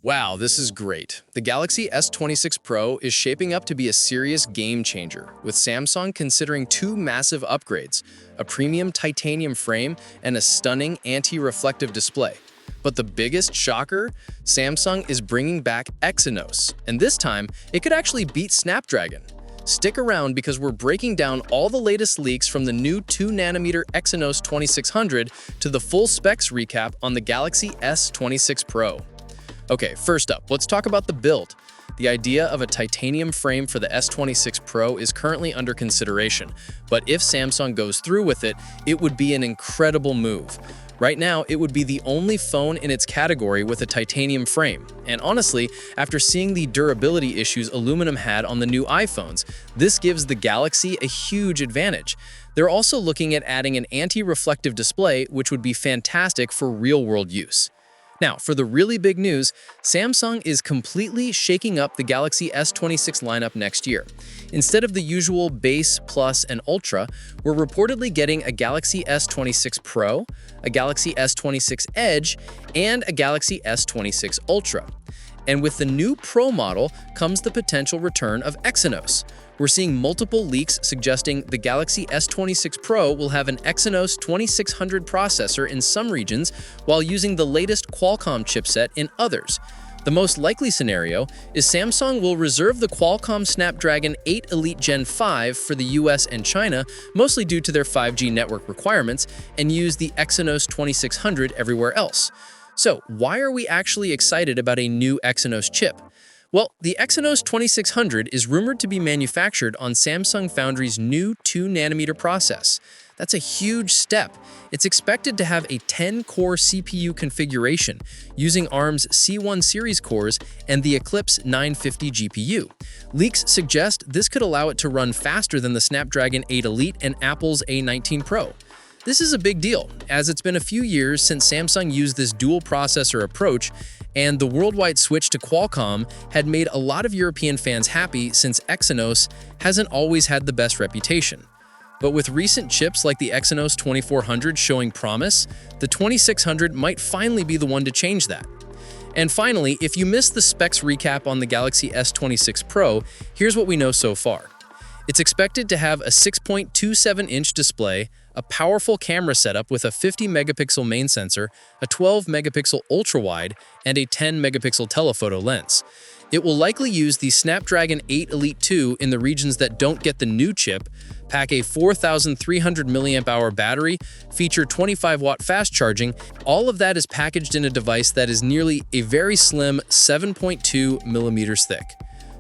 Wow, this is great. The Galaxy S26 Pro is shaping up to be a serious game changer, with Samsung considering two massive upgrades, a premium titanium frame and a stunning anti-reflective display. But the biggest shocker? Samsung is bringing back Exynos, and this time, it could actually beat Snapdragon. Stick around because we're breaking down all the latest leaks from the new 2nm Exynos 2600 to the full specs recap on the Galaxy S26 Pro. Okay, first up, let's talk about the build. The idea of a titanium frame for the S26 Pro is currently under consideration, but if Samsung goes through with it, it would be an incredible move. Right now, it would be the only phone in its category with a titanium frame. And honestly, after seeing the durability issues aluminum had on the new iPhones, this gives the Galaxy a huge advantage. They're also looking at adding an anti-reflective display, which would be fantastic for real-world use. Now, for the really big news, Samsung is completely shaking up the Galaxy S26 lineup next year. Instead of the usual Base, Plus, and Ultra, we're reportedly getting a Galaxy S26 Pro, a Galaxy S26 Edge, and a Galaxy S26 Ultra. And with the new Pro model comes the potential return of Exynos. We're seeing multiple leaks suggesting the Galaxy S26 Pro will have an Exynos 2600 processor in some regions while using the latest Qualcomm chipset in others. The most likely scenario is Samsung will reserve the Qualcomm Snapdragon 8 Elite Gen 5 for the US and China, mostly due to their 5G network requirements, and use the Exynos 2600 everywhere else. So, why are we actually excited about a new Exynos chip? Well, the Exynos 2600 is rumored to be manufactured on Samsung Foundry's new 2nm process. That's a huge step. It's expected to have a 10-core CPU configuration using ARM's C1 series cores and the Eclipse 950 GPU. Leaks suggest this could allow it to run faster than the Snapdragon 8 Elite and Apple's A19 Pro. This is a big deal, as it's been a few years since Samsung used this dual-processor approach, and the worldwide switch to Qualcomm had made a lot of European fans happy since Exynos hasn't always had the best reputation. But with recent chips like the Exynos 2400 showing promise, the 2600 might finally be the one to change that. And finally, if you missed the specs recap on the Galaxy S26 Pro, here's what we know so far. It's expected to have a 6.27-inch display, a powerful camera setup with a 50-megapixel main sensor, a 12-megapixel ultra-wide, and a 10-megapixel telephoto lens. It will likely use the Snapdragon 8 Elite 2 in the regions that don't get the new chip, pack a 4,300 mAh battery, feature 25-watt fast charging. All of that is packaged in a device that is nearly a very slim 7.2 millimeters thick.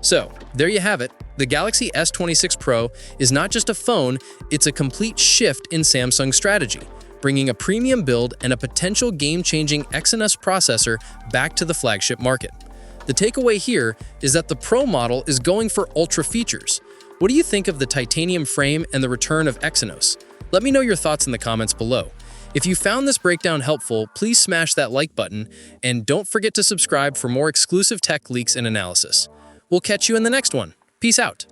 So, there you have it. The Galaxy S26 Pro is not just a phone, it's a complete shift in Samsung's strategy, bringing a premium build and a potential game-changing Exynos processor back to the flagship market. The takeaway here is that the Pro model is going for ultra features. What do you think of the titanium frame and the return of Exynos? Let me know your thoughts in the comments below. If you found this breakdown helpful, please smash that like button, and don't forget to subscribe for more exclusive tech leaks and analysis. We'll catch you in the next one. Peace out.